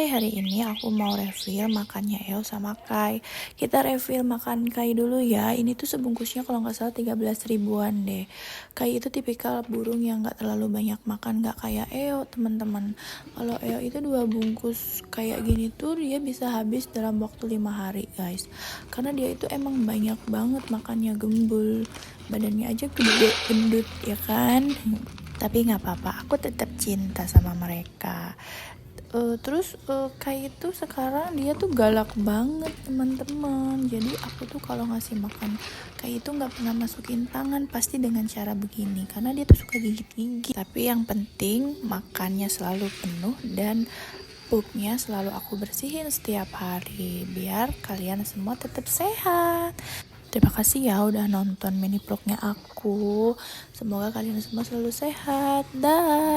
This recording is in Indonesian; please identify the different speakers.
Speaker 1: hari ini aku mau review makannya Eo sama Kai. Kita review makan Kai dulu ya. Ini tuh sebungkusnya kalau nggak salah 13 ribuan deh. Kai itu tipikal burung yang nggak terlalu banyak makan, nggak kayak Eo teman-teman. Kalau Eo itu 2 bungkus kayak gini tuh dia bisa habis dalam waktu 5 hari guys. Karena dia itu emang banyak banget makannya, gembul. Badannya aja gede gendut ya kan. Tapi nggak apa-apa, aku tetap cinta sama mereka. Kai itu sekarang dia tuh galak banget teman-teman. Jadi aku tuh kalau ngasih makan Kai itu nggak pernah masukin tangan, pasti dengan cara begini karena dia tuh suka gigit-gigit. Tapi yang penting makannya selalu penuh dan pupnya selalu aku bersihin setiap hari biar kalian semua tetap sehat. Terima kasih ya udah nonton mini vlognya aku. Semoga kalian semua selalu sehat. Dah.